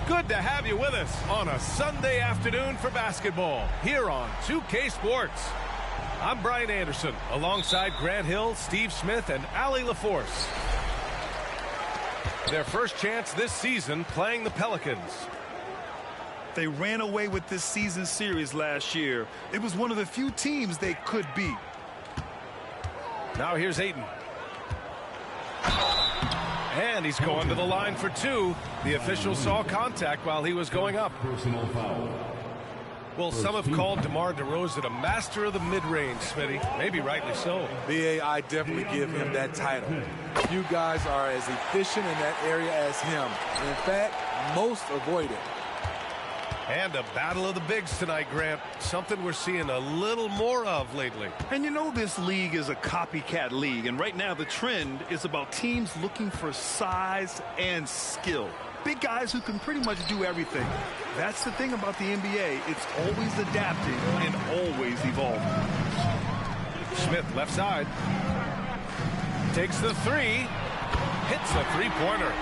Good to have you with us on a Sunday afternoon for basketball here on 2K Sports. I'm Brian Anderson alongside Grant Hill, Steve Smith, and Allie LaForce. Their first chance this season playing the Pelicans. They ran away with this season series last year. It was one of the few teams they could beat. Now here's Ayton. And he's going to the line for two. The official saw contact while he was going up. Personal foul. Well, some have called DeMar DeRozan a master of the mid-range, Smitty. Maybe rightly so. I definitely give him that title. Few guys are as efficient in that area as him. In fact, most avoid it. And a battle of the bigs tonight, Grant. Something we're seeing a little more of lately. And you know this league is a copycat league, and right now the trend is about teams looking for size and skill. Big guys who can pretty much do everything. That's the thing about the NBA. It's always adapting and always evolving. Smith left side. Takes the three. Hits a three-pointer.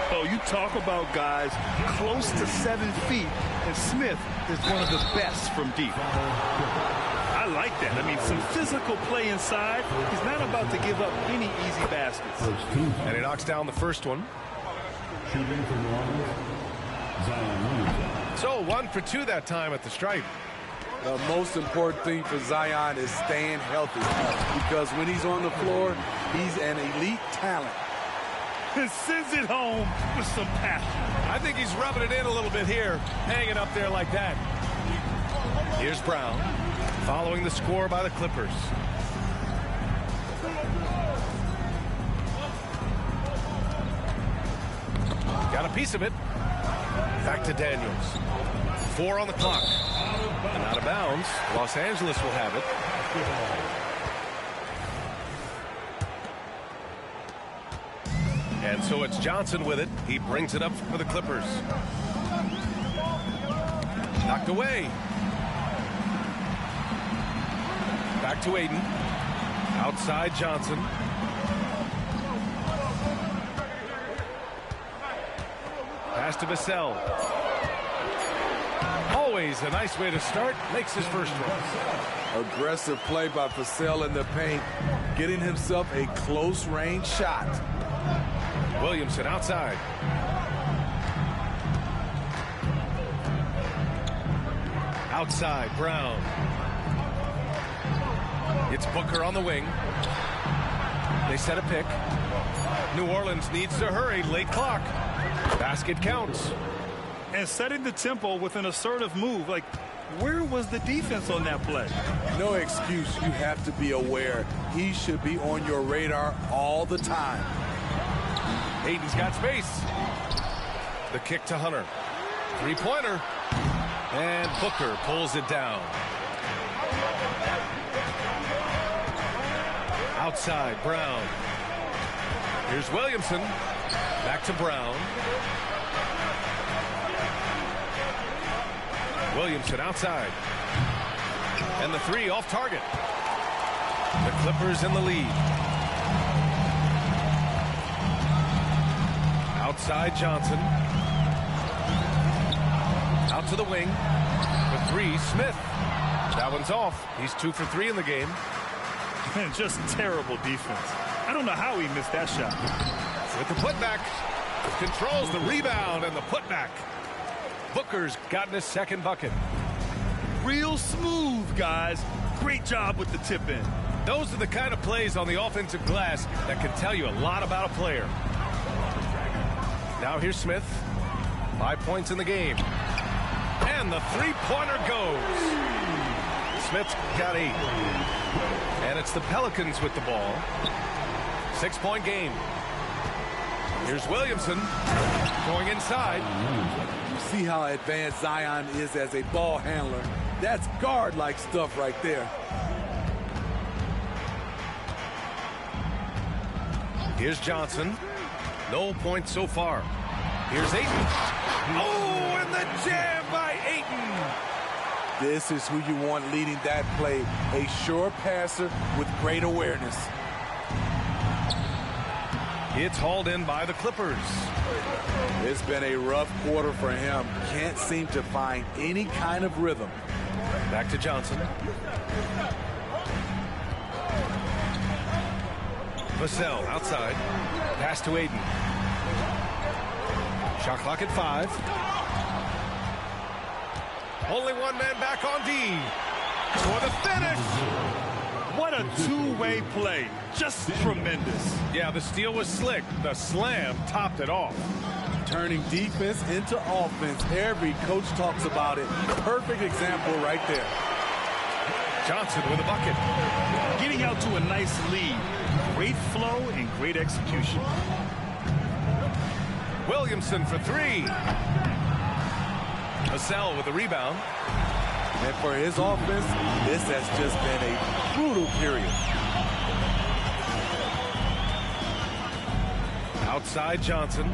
Oh, you talk about guys close to 7 feet, and Smith is one of the best from deep. I like that. I mean, some physical play inside. He's not about to give up any easy baskets. And he knocks down the first one. Shooting from the line, Zion Williamson. So 1 for 2 that time at the stripe. The most important thing for Zion is staying healthy, because when he's on the floor, he's an elite talent. And sends it home with some passion. I think he's rubbing it in a little bit here, hanging up there like that. Here's Brown, following the score by the Clippers. Got a piece of it. Back to Daniels. 4 on the clock. And out of bounds. Los Angeles will have it. And so it's Johnson with it. He brings it up for the Clippers. Knocked away. Back to Ayton. Outside Johnson. Pass to Vassell. Always a nice way to start. Makes his first one. Aggressive play by Vassell in the paint, getting himself a close-range shot. Williamson outside. Outside, Brown. It's Booker on the wing. They set a pick. New Orleans needs to hurry. Late clock. Basket counts. And setting the tempo with an assertive move. Like, where was the defense on that play? No excuse. You have to be aware. He should be on your radar all the time. Hayden's got space. The kick to Hunter. Three-pointer. And Booker pulls it down. Outside, Brown. Here's Williamson. Back to Brown. Williamson outside. And the three off target. The Clippers in the lead. Outside Johnson. Out to the wing. The three, Smith. That one's off. He's 2 for 3 in the game. Man, just terrible defense. I don't know how he missed that shot. With the putback. Controls the rebound and the putback. Booker's gotten his second bucket. Real smooth, guys. Great job with the tip in. Those are the kind of plays on the offensive glass that can tell you a lot about a player. Now here's Smith. 5 points in the game. And the three-pointer goes. Smith's got 8. And it's the Pelicans with the ball. 6-point game. Here's Williamson going inside. You see how advanced Zion is as a ball handler. That's guard-like stuff right there. Here's Johnson. No points so far. Here's Ayton. Oh, and the jam by Ayton. This is who you want leading that play. A sure passer with great awareness. It's hauled in by the Clippers. It's been a rough quarter for him. Can't seem to find any kind of rhythm. Back to Johnson. Vassell outside. Pass to Ayton. Shot clock at 5. Only one man back on D. For the finish. What a two-way play. Just tremendous. Yeah, the steal was slick. The slam topped it off. Turning defense into offense. Every coach talks about it. Perfect example right there. Johnson with a bucket. Getting out to a nice lead. Great flow and great execution. Williamson for 3. Vassell with the rebound. And for his offense, this has just been a brutal period. Outside Johnson.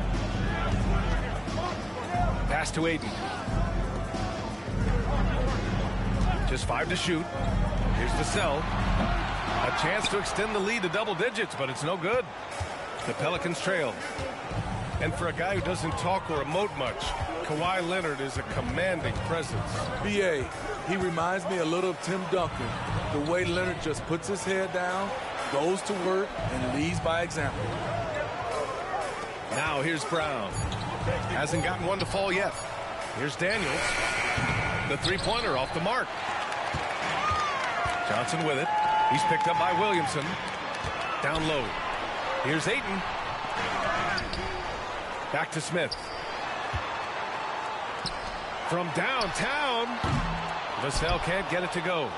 Pass to Ayton. Just 5 to shoot. Here's Vassell. A chance to extend the lead to double digits, but it's no good. The Pelicans trail. And for a guy who doesn't talk or emote much, Kawhi Leonard is a commanding presence. B.A., he reminds me a little of Tim Duncan. The way Leonard just puts his head down, goes to work, and leads by example. Now here's Brown. Hasn't gotten one to fall yet. Here's Daniels. The three-pointer off the mark. Johnson with it. He's picked up by Williamson. Down low. Here's Ayton. Back to Smith. From downtown. Vassell can't get it to go.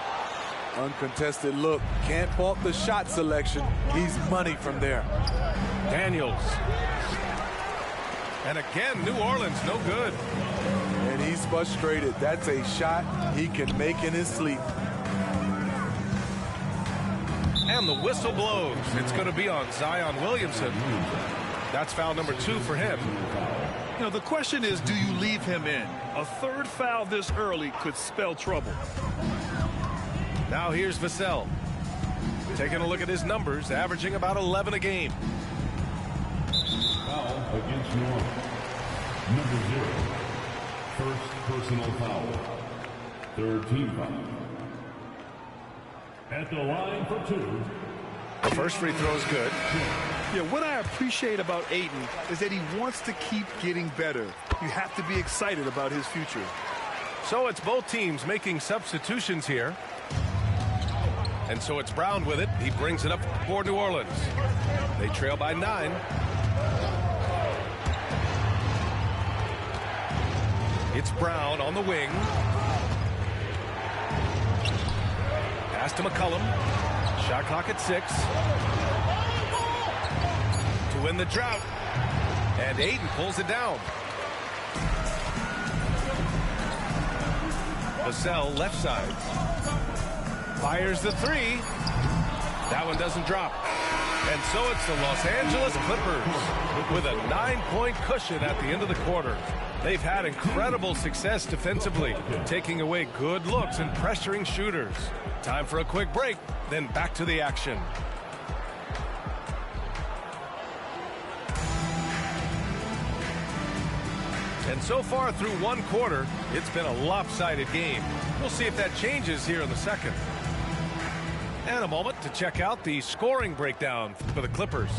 Uncontested look. Can't fault the shot selection. He's money from there. Daniels. And again, New Orleans, no good. And he's frustrated. That's a shot he can make in his sleep. And the whistle blows. It's going to be on Zion Williamson. That's foul number 2 for him. You know, the question is, do you leave him in? A third foul this early could spell trouble. Now here's Vassell. Taking a look at his numbers, averaging about 11 a game. Foul against New Orleans. Number 0. First personal foul. Third team foul. At the line for 2. The first free throw is good. Yeah, what I appreciate about Ayton is that he wants to keep getting better. You have to be excited about his future. So it's both teams making substitutions here. And so it's Brown with it. He brings it up for New Orleans. They trail by 9. It's Brown on the wing. Pass to McCollum. Shot clock at 6. To win the drought. And Ayton pulls it down. Vassell left side. Fires the 3. That one doesn't drop. And so it's the Los Angeles Clippers with a 9-point cushion at the end of the quarter. They've had incredible success defensively, taking away good looks and pressuring shooters. Time for a quick break, then back to the action. And so far through one quarter, it's been a lopsided game. We'll see if that changes here in the second. And a moment to check out the scoring breakdown for the Clippers.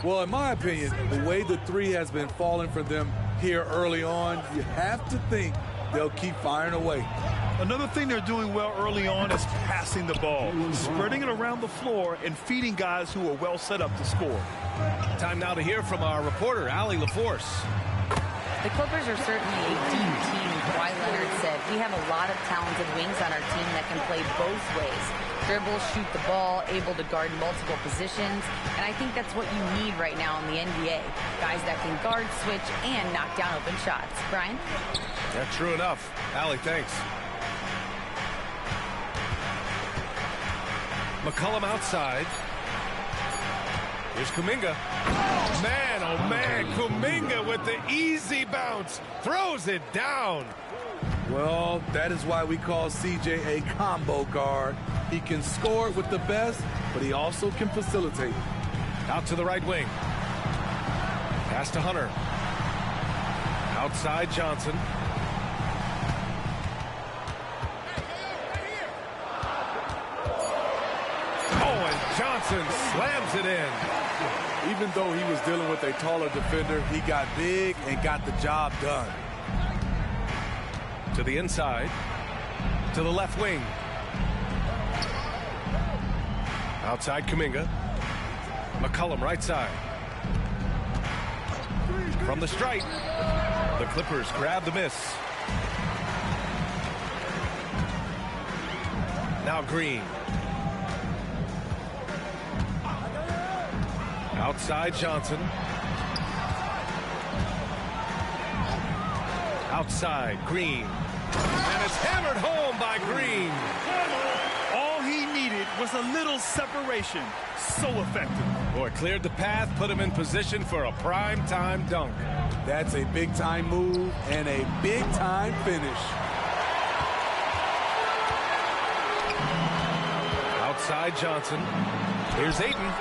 Well, in my opinion, the way the 3 has been falling for them here early on, you have to think they'll keep firing away. Another thing they're doing well early on is passing the ball, spreading it around the floor and feeding guys who are well set up to score. Time now to hear from our reporter, Allie LaForce. The Clippers are certainly a deep team. Kawhi Leonard said, we have a lot of talented wings on our team that can play both ways. Dribble, shoot the ball, able to guard multiple positions. And I think that's what you need right now in the NBA. Guys that can guard, switch, and knock down open shots. Brian? Yeah, true enough. Allie, thanks. McCollum outside. Here's Kuminga. Man, oh man, Kuminga with the easy bounce. Throws it down. Well, that is why we call CJ a combo guard. He can score with the best, but he also can facilitate. Out to the right wing. Pass to Hunter. Outside Johnson. Oh, and Johnson slams it in. Even though he was dealing with a taller defender, he got big and got the job done. To the inside. To the left wing. Outside Kuminga. McCollum right side. From the stripe. The Clippers grab the miss. Now Green. Outside Johnson. Outside Green. And it's hammered home by Green. All he needed was a little separation. So effective. Boy, cleared the path, put him in position for a prime-time dunk. That's a big-time move and a big-time finish. Outside Johnson. Here's Ayton.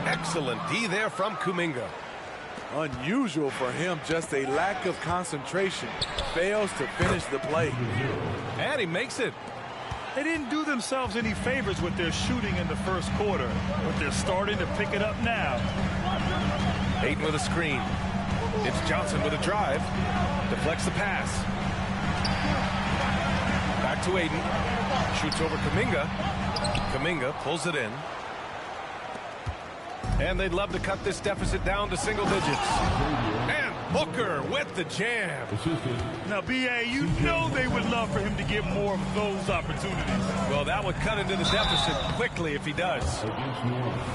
Excellent D there from Kuminga. Unusual for him, just a lack of concentration. Fails to finish the play. And he makes it. They didn't do themselves any favors with their shooting in the first quarter, but they're starting to pick it up now. Ayton with a screen. It's Johnson with a drive. Deflects the pass. Back to Ayton. Shoots over Kuminga. Kuminga pulls it in. And they'd love to cut this deficit down to single digits. And Booker with the jam. Now, B.A., you know they would love for him to get more of those opportunities. Well, that would cut into the deficit quickly if he does.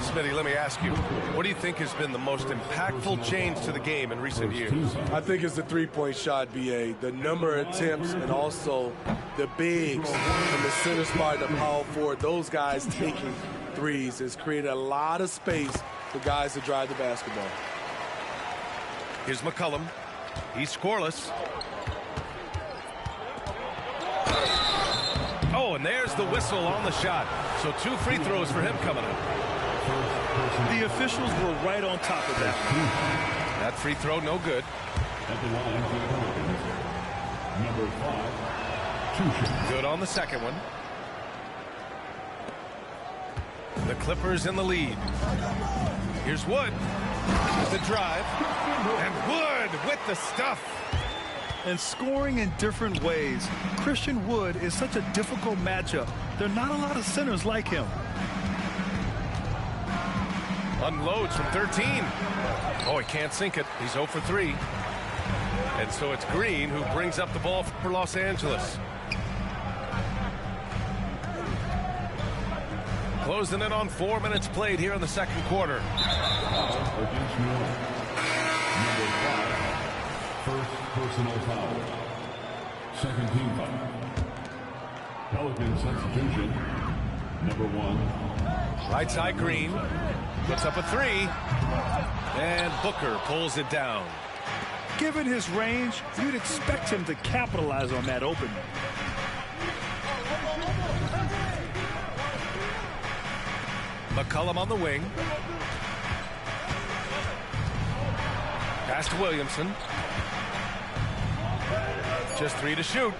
Smitty, let me ask you, what do you think has been the most impactful change to the game in recent years? I think it's the three-point shot, B.A. The number of attempts and also the bigs from the center spot, the power forward, those guys taking threes has created a lot of space for guys to drive the basketball. Here's McCollum. He's scoreless. Oh, and there's the whistle on the shot. So 2 free throws for him coming up. The officials were right on top of that. That free throw no good. At the line for the Pelicans, number 5, Tusha. Good on the second one. The Clippers in the lead. Here's Wood. The drive. And Wood with the stuff. And scoring in different ways. Christian Wood is such a difficult matchup. There are not a lot of centers like him. Unloads from 13. Oh, he can't sink it. He's 0 for 3. And so it's Green who brings up the ball for Los Angeles. Closing in on 4 minutes played here in the second quarter. Against New York. Number 5, first personal foul. Second team foul. Pelican substitution. Number 1. Right side Green. Puts up a 3. And Booker pulls it down. Given his range, you'd expect him to capitalize on that opening. McCollum on the wing. Pass to Williamson. Just 3 to shoot.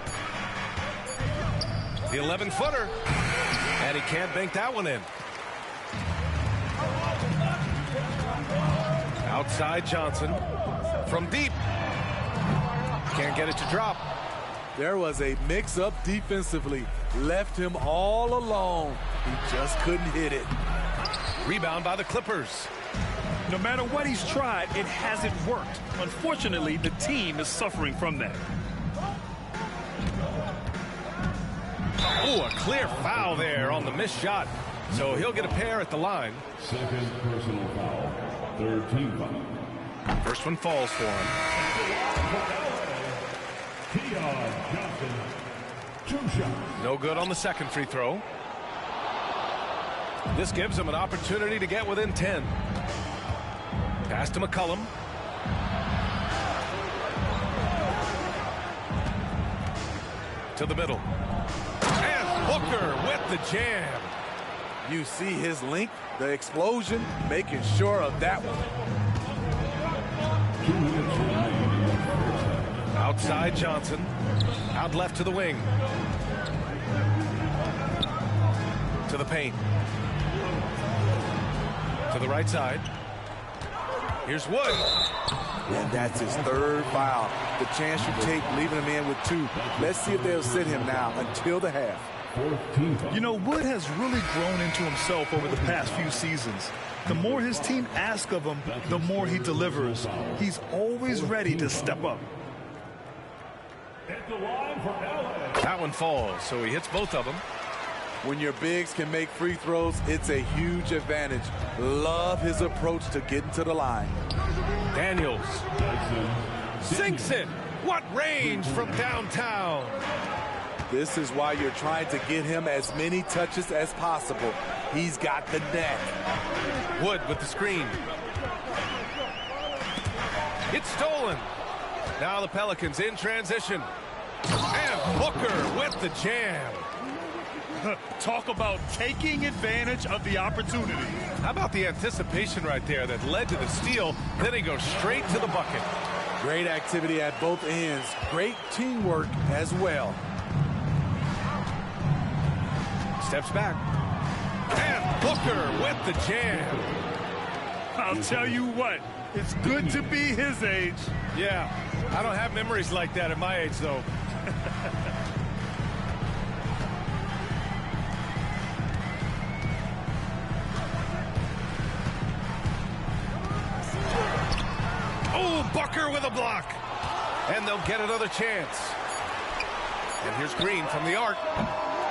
The 11-footer. And he can't bank that one in. Outside Johnson. From deep. Can't get it to drop. There was a mix-up defensively. Left him all alone. He just couldn't hit it. Rebound by the Clippers. No matter what he's tried, it hasn't worked. Unfortunately, the team is suffering from that. Oh, a clear foul there on the missed shot. So he'll get a pair at the line. Second personal foul. Third team foul. First one falls for him. Keon Johnson. 2 shots. No good on the second free throw. This gives him an opportunity to get within 10. Pass to McCollum. To the middle. And Booker with the jam. You see his length, the explosion, making sure of that one. 2 minutes remaining in the first half. Outside Johnson. Out left to the wing. To the paint. To the right side. Here's Wood. And that's his third foul. The chance you take leaving him in with 2. Let's see if they'll sit him now until the half. You know, Wood has really grown into himself over the past few seasons. The more his team asks of him, the more he delivers. He's always ready to step up. That one falls, so he hits both of them. When your bigs can make free throws, it's a huge advantage. Love his approach to getting to the line. Daniels sinks it. What range from downtown. This is why you're trying to get him as many touches as possible. He's got the net. Wood with the screen. It's stolen. Now the Pelicans in transition. And Booker with the jam. Talk about taking advantage of the opportunity. How about the anticipation right there that led to the steal? Then he goes straight to the bucket. Great activity at both ends. Great teamwork as well. Steps back. And Booker with the jam. I'll tell you what, it's good to be his age. Yeah, I don't have memories like that at my age, though. Oh, Booker with a block. And they'll get another chance. And here's Green from the arc.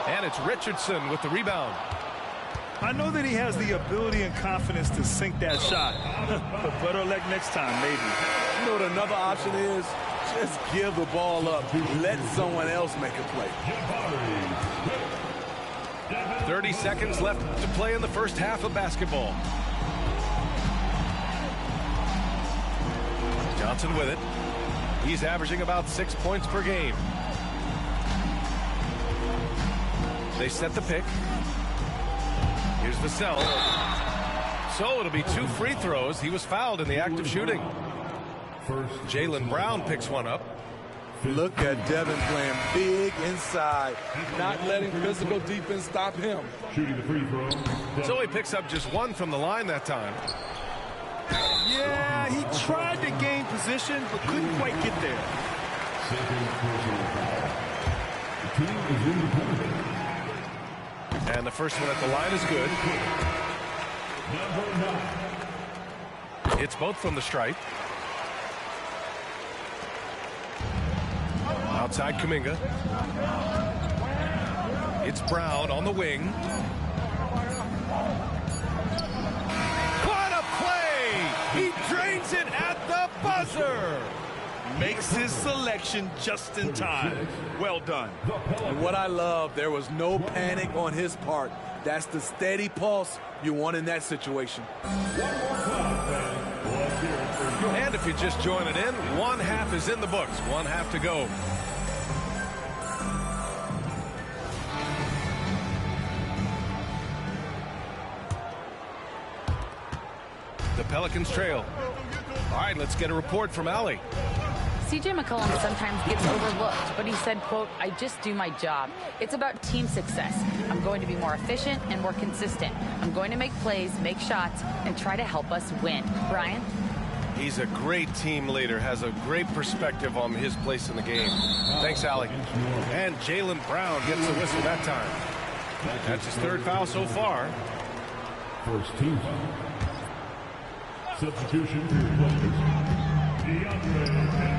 And it's Richardson with the rebound. I know that he has the ability and confidence to sink that shot. But better luck next time, maybe. You know what another option is? Just give the ball up. Let someone else make a play. 30 seconds left to play in the first half of basketball. Johnson with it. He's averaging about 6 points per game. They set the pick. Here's Vassell. So it'll be 2 free throws. He was fouled in the act of shooting. Jaylen Brown picks one up. Look at Devin playing big inside, not letting physical defense stop him. Shooting the free throw. So he picks up just 1 from the line that time. Yeah, he tried to gain position, but couldn't quite get there. Second personal foul. The team is in the penalty. And the first one at the line is good. Number 9. It's both from the stripe. Outside Kuminga. It's Brown on the wing. What a play! He drains it at the buzzer! Makes his selection just in time. Well done. And what I love, there was no panic on his part. That's the steady pulse you want in that situation. And if you're just joining in, 1 half is in the books. 1 half to go. The Pelicans trail. All right, let's get a report from Allie. C.J. McCollum sometimes gets overlooked, but he said, quote, "I just do my job. It's about team success. I'm going to be more efficient and more consistent. I'm going to make plays, make shots, and try to help us win." Brian? He's a great team leader, has a great perspective on his place in the game. Thanks, Allie. And Jaylen Brown gets the whistle that time. That's his 3rd foul so far. First team foul. Substitution for your players.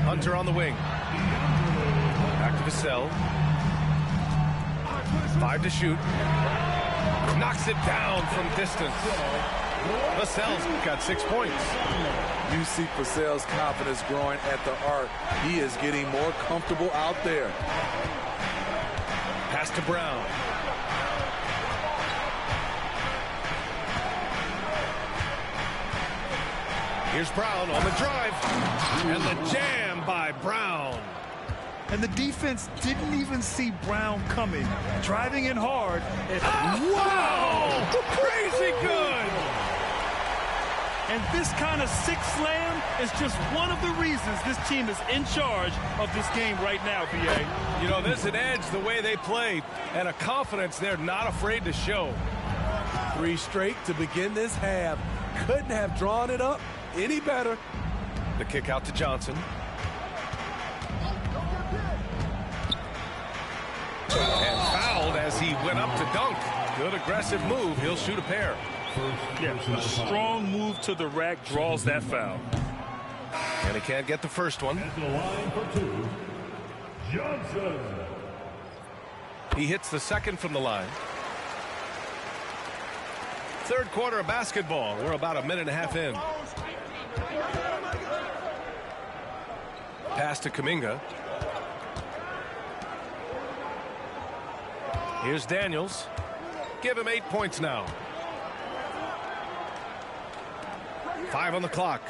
Hunter on the wing. Back to Vassell. 5 to shoot. Knocks it down from distance. Vassell's got 6 points. You see Vassell's confidence growing at the arc. He is getting more comfortable out there. Pass to Brown. Here's Brown on the drive. And the jam by Brown. And the defense didn't even see Brown coming. Driving in hard. Wow! Crazy good! And this kind of sick slam is just one of the reasons this team is in charge of this game right now, B.A. You know, there's an edge the way they play and a confidence they're not afraid to show. 3 straight to begin this half. Couldn't have drawn it up any better. The kick out to Johnson. And fouled as he went up to dunk. Good aggressive move. He'll shoot a pair. Yeah, a strong move to the rack draws that foul. And he can't get the first one. At the line for 2, Johnson. He hits the second from the line. Third quarter of basketball. We're about a minute and a half in. Pass to Kuminga. Here's Daniels. Give him 8 points now. 5 on the clock.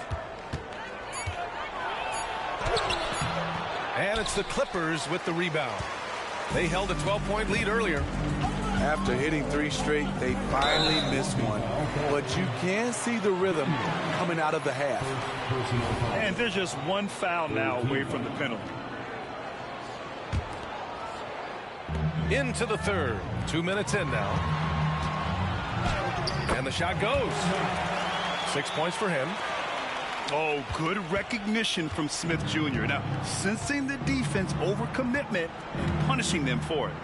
And it's the Clippers with the rebound. They held a 12-point lead earlier. After hitting 3 straight, they finally missed one. But you can see the rhythm coming out of the half. And there's just one foul now away from the penalty. Into the third. 2 minutes in now. And the shot goes. 6 points for him. Oh, good recognition from Smith Jr. Now, sensing the defense overcommitment and punishing them for it.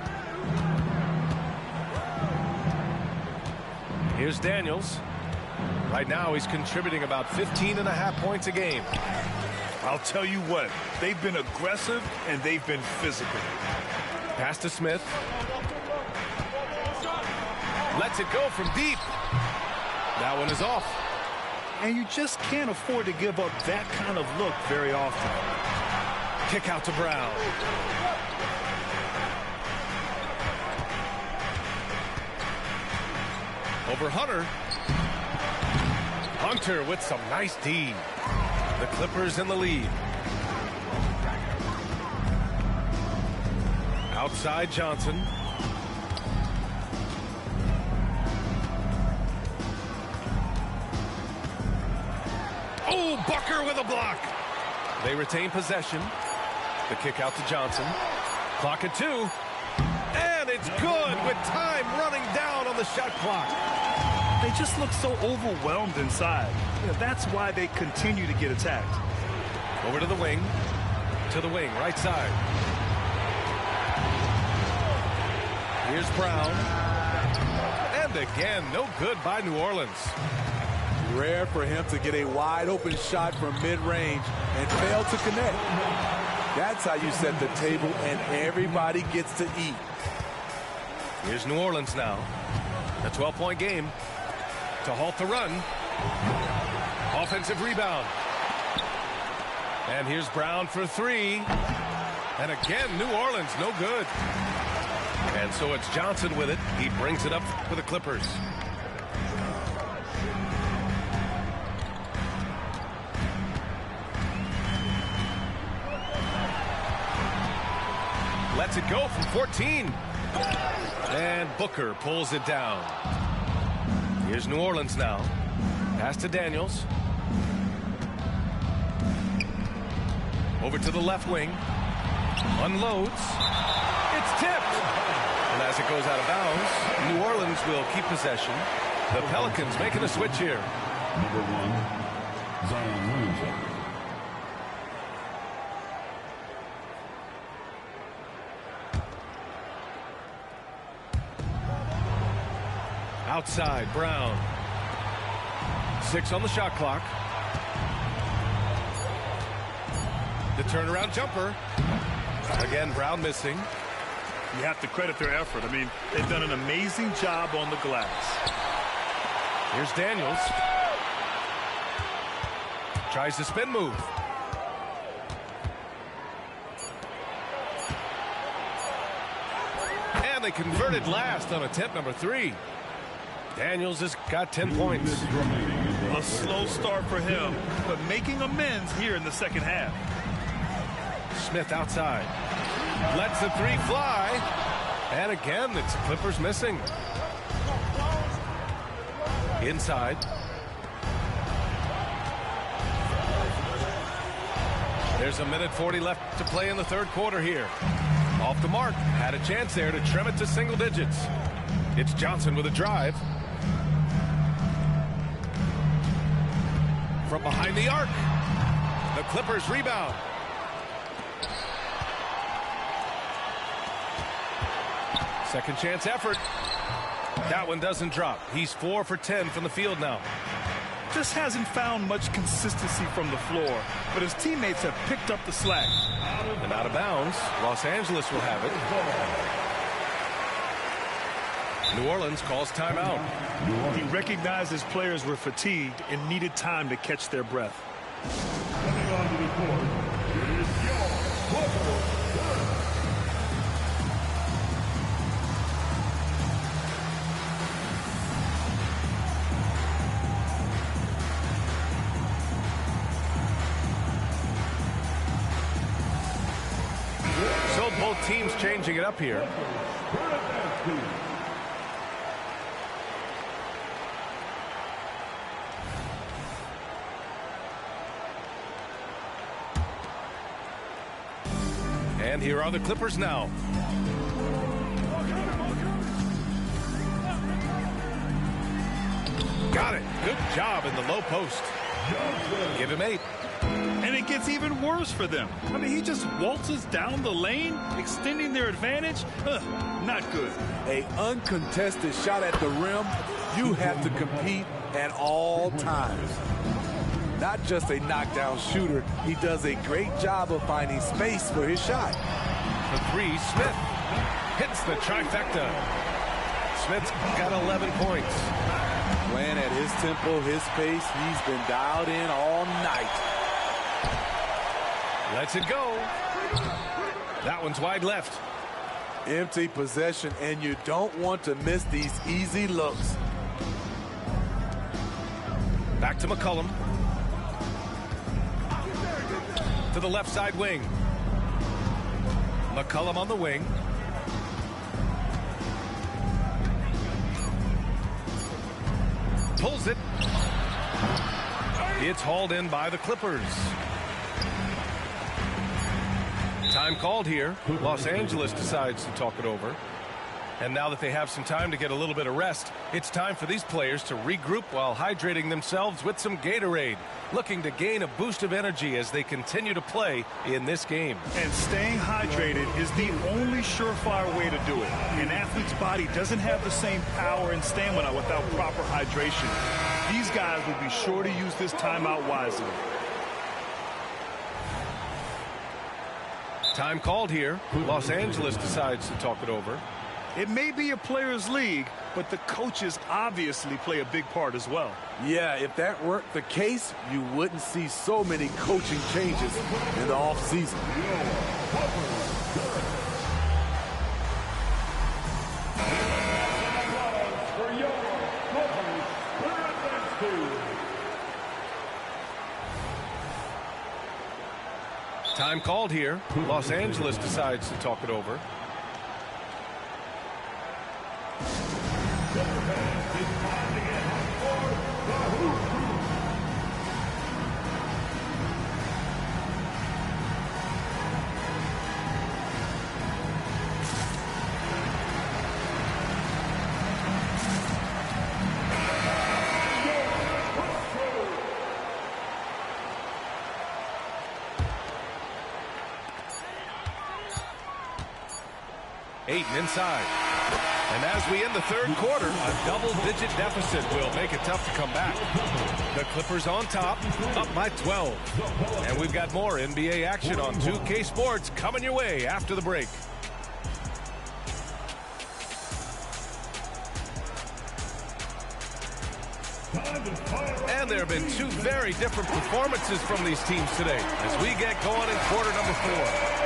Here's Daniels. Right now he's contributing about 15.5 points a game. I'll tell you what, they've been aggressive and they've been physical. Pass to Smith. Lets it go from deep. That one is off. And you just can't afford to give up that kind of look very often. Kick out to Brown. Over Hunter. Hunter with some nice D. The Clippers in the lead. Outside Johnson. Oh, Bucker with a block. They retain possession. The kick out to Johnson. Clock at 2. And it's good with time running down on the shot clock. They just look so overwhelmed inside. You know, that's why they continue to get attacked. Over to the wing. To the wing, right side. Here's Brown. And again, no good by New Orleans. Rare for him to get a wide open shot from mid-range and fail to connect. That's how you set the table and everybody gets to eat. Here's New Orleans now. A 12-point game to halt the run. Offensive rebound. And here's Brown for 3. And again, New Orleans, no good. And so it's Johnson with it. He brings it up for the Clippers. Lets it go from 14. And Booker pulls it down. Here's New Orleans now. Pass to Daniels. Over to the left wing. Unloads. It's tipped. And as it goes out of bounds, New Orleans will keep possession. The Pelicans making a switch here. Number 1, Zion Williamson. Outside, Brown. 6 on the shot clock. The turnaround jumper. Again, Brown missing. You have to credit their effort. I mean, they've done an amazing job on the glass. Here's Daniels. Tries the spin move. And they converted last on attempt number 3. Daniels has got 10 points. A slow start for him, but making amends here in the second half. Smith outside. Lets the 3 fly. And again, it's Clippers missing. Inside. There's a minute 40 left to play in the third quarter here. Off the mark. Had a chance there to trim it to single digits. It's Johnson with a drive. From behind the arc. The Clippers rebound. Second chance effort. That one doesn't drop. He's 4 for 10 from the field now. Just hasn't found much consistency from the floor, but his teammates have picked up the slack. And out of bounds. Los Angeles will have it. New Orleans calls timeout. He recognized his players were fatigued and needed time to catch their breath. Coming onto the court, it is your Clippers. So both teams changing it up here. And here are the Clippers now. Got it. Good job in the low post. Give him 8. And it gets even worse for them. I mean, he just waltzes down the lane, extending their advantage. Not good. A uncontested shot at the rim, you have to compete at all times. Not just a knockdown shooter, he does a great job of finding space for his shot. For 3, Smith hits the trifecta. Smith's got 11 points. Playing at his tempo, his pace, he's been dialed in all night. Lets it go. That one's wide left. Empty possession, and you don't want to miss these easy looks. Back to McCollum. To the left side wing. McCollum on the wing. Pulls it. It's hauled in by the Clippers. Time called here. Los Angeles decides to talk it over. And now that they have some time to get a little bit of rest, it's time for these players to regroup while hydrating themselves with some Gatorade, looking to gain a boost of energy as they continue to play in this game. And staying hydrated is the only surefire way to do it. An athlete's body doesn't have the same power and stamina without proper hydration. These guys will be sure to use this timeout wisely. Time called here. Los Angeles decides to talk it over. It may be a players' league, but the coaches obviously play a big part as well. Yeah, if that weren't the case, you wouldn't see so many coaching changes in the offseason. Time called here. Los Angeles decides to talk it over. Ayton inside. And as we end the third quarter, a double-digit deficit will make it tough to come back. The Clippers on top, up by 12. And we've got more NBA action on 2K Sports coming your way after the break. And there have been 2 very different performances from these teams today as we get going in quarter number 4.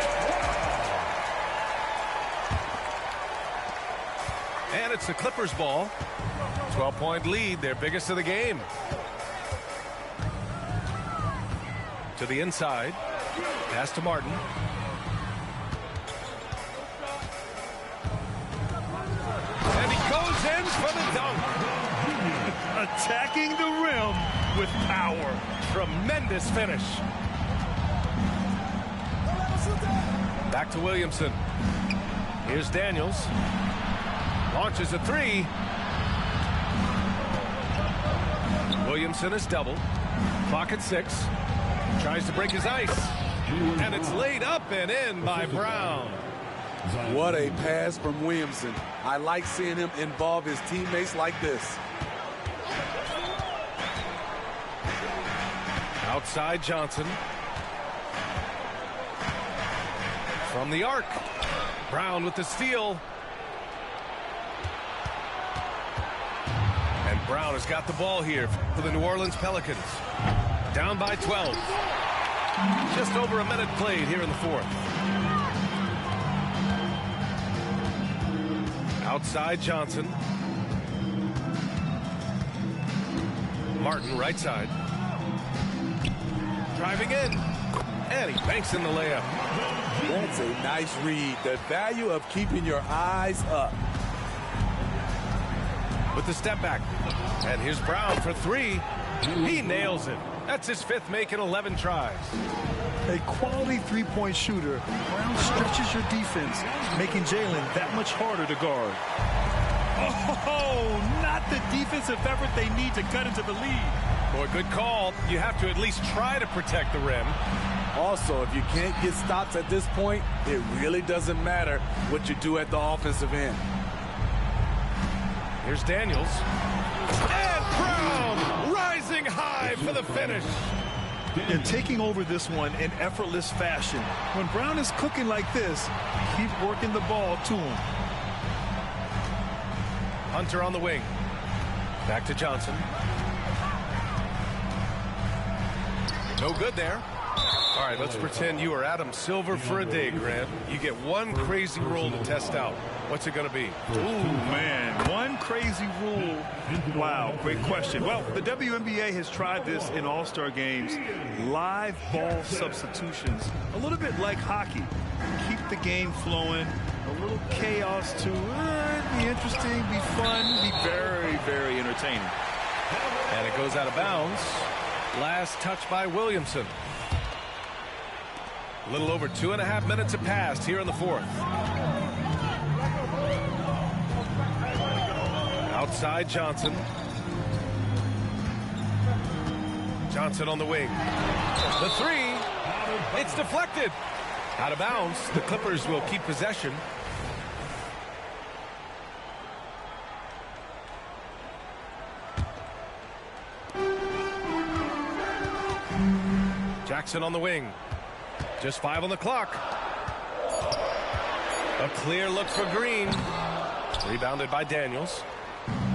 And it's the Clippers ball. 12-point lead, their biggest of the game. To the inside. Pass to Martin. And he goes in for the dunk. Attacking the rim with power. Tremendous finish. Back to Williamson. Here's Daniels. Launches a three. Williamson is double. Clock at 6. Tries to break his ice. And it's laid up and in by Brown. What a pass from Williamson. I like seeing him involve his teammates like this. Outside Johnson. From the arc. Brown with the steal. And Brown has got the ball here for the New Orleans Pelicans. Down by 12. Just over a minute played here in the fourth. Outside Johnson. Martin right side. Driving in. And he banks in the layup. That's a nice read. The value of keeping your eyes up. With the step back. And here's Brown for 3. He nails it. That's his 5th make in 11 tries. A quality three-point shooter. Brown stretches your defense, making Jalen that much harder to guard. Oh, not the defensive effort they need to cut into the lead. Boy, good call. You have to at least try to protect the rim. Also, if you can't get stops at this point, it really doesn't matter what you do at the offensive end. Here's Daniels. And Brown rising high for the finish. And taking over this one in effortless fashion. When Brown is cooking like this, keep working the ball to him. Hunter on the wing. Back to Johnson. No good there. All right, let's pretend you are Adam Silver for a day, Grant. You get one crazy rule to test out. What's it going to be? Ooh, man, one crazy rule. Wow, great question. Well, the WNBA has tried this in all-star games. Live ball substitutions, a little bit like hockey. Keep the game flowing, a little chaos to be interesting, be fun, be very, very entertaining. And it goes out of bounds. Last touch by Williamson. A little over 2.5 minutes have passed here in the fourth. Outside Johnson. Johnson on the wing. The 3. It's deflected. Out of bounds. The Clippers will keep possession. Jackson on the wing. Just 5 on the clock. A clear look for Green. Rebounded by Daniels.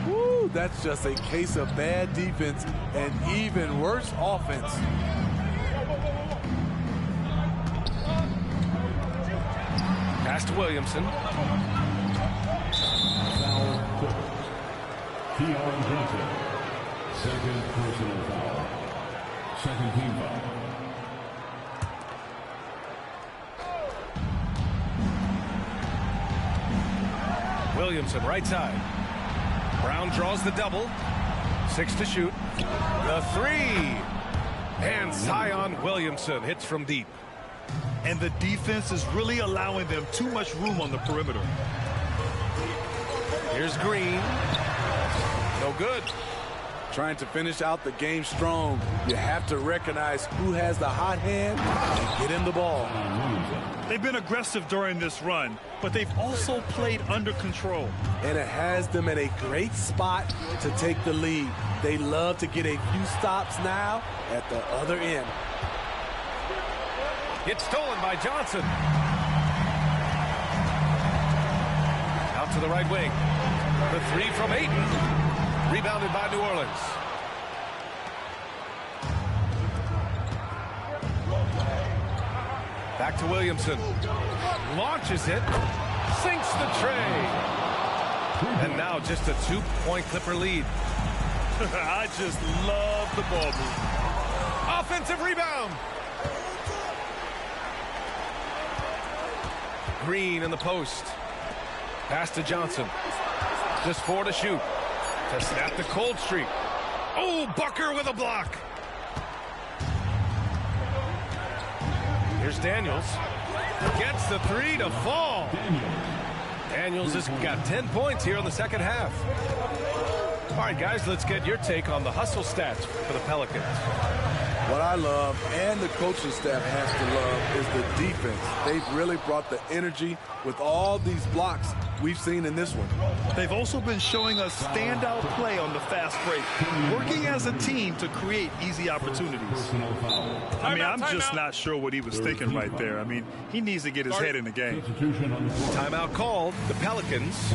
Woo, that's just a case of bad defense and even worse offense. Pass to Williamson. Keon Johnson. Second personal foul. Second team foul. Williamson right side. Brown draws the double. 6 to shoot. The 3. And Zion Williamson hits from deep. And the defense is really allowing them too much room on the perimeter. Here's Green. No good. Trying to finish out the game strong, you have to recognize who has the hot hand and get him the ball. They've been aggressive during this run, but they've also played under control. And it has them in a great spot to take the lead. They love to get a few stops now at the other end. It's stolen by Johnson. Out to the right wing. The 3 from Ayton. Rebounded by New Orleans. Back to Williamson. Launches it. Sinks the tray. And now just a 2-point Clipper lead. I just love the ball move. Offensive rebound. Green in the post. Pass to Johnson. Just 4 to shoot. To snap the cold streak. Oh, Bucker with a block. Here's Daniels. Gets the three to fall. Daniels has got 10 points here in the second half. All right, guys, let's get your take on the hustle stats for the Pelicans. What I love, and the coaching staff has to love, is the defense. They've really brought the energy with all these blocks we've seen in this one. They've also been showing us standout play on the fast break, working as a team to create easy opportunities. I mean, I'm just not sure what he was thinking right there. I mean, he needs to get his head in the game. Timeout called. The Pelicans.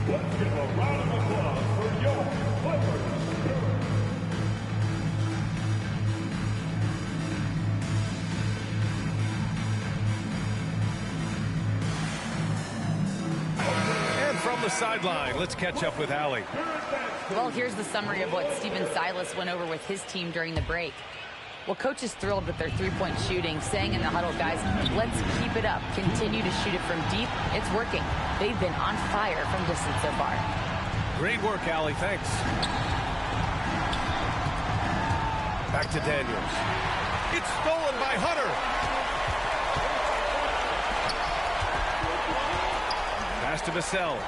Let's give a round of applause for your Clippers. And from the sideline, let's catch up with Allie. Well, here's the summary of what Stephen Silas went over with his team during the break. Well, coach is thrilled with their three-point shooting, saying in the huddle, guys, let's keep it up. Continue to shoot it from deep. It's working. They've been on fire from distance so far. Great work, Allie. Thanks. Back to Daniels. It's stolen by Hunter. Pass to Vassell.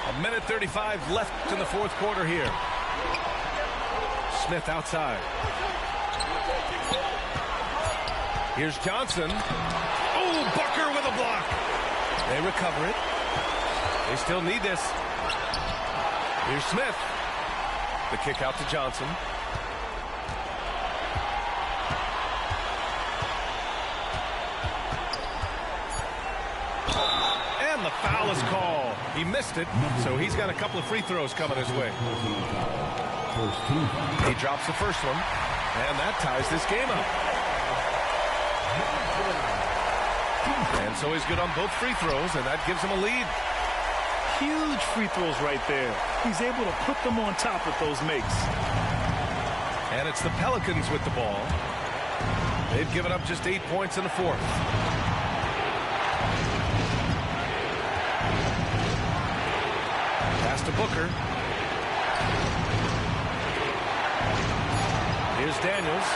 A minute 35 left in the fourth quarter here. Smith outside. Here's Johnson. Oh, Booker with a block. They recover it. They still need this. Here's Smith. The kick out to Johnson. And the foul is called. He missed it, so he's got a couple of free throws coming his way. He drops the first one, and that ties this game up. And so he's good on both free throws, and that gives him a lead. Huge free throws right there. He's able to put them on top with those makes. And it's the Pelicans with the ball. They've given up just 8 points in the fourth. Pass to Booker. Here's Daniels.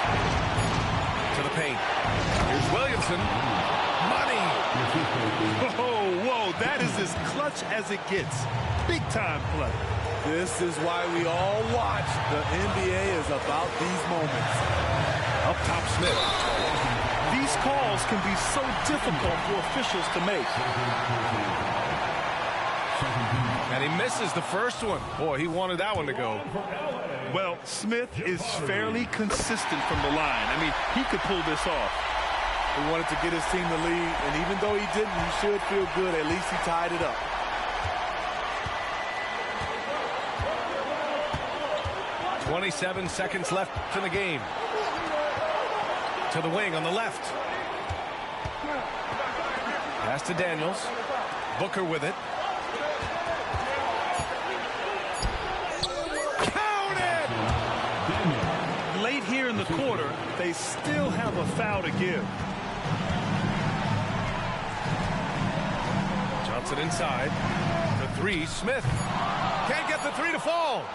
To the paint. Here's Williamson. Money. Whoa, that is as clutch as it gets. Big time play. This is why we all watch. The NBA is about these moments. Up top, Smith. These calls can be so difficult for officials to make. And he misses the first one. Boy, he wanted that one to go. Well, Smith is fairly consistent from the line. I mean, he could pull this off. He wanted to get his team the lead, and even though he didn't, he should feel good. At least he tied it up. .27 seconds left in the game. To the wing on the left. Pass to Daniels. Booker with it. Count it! Late here in the quarter, they still have a foul to give. Johnson inside. The three, Smith. Can't get the three to fall.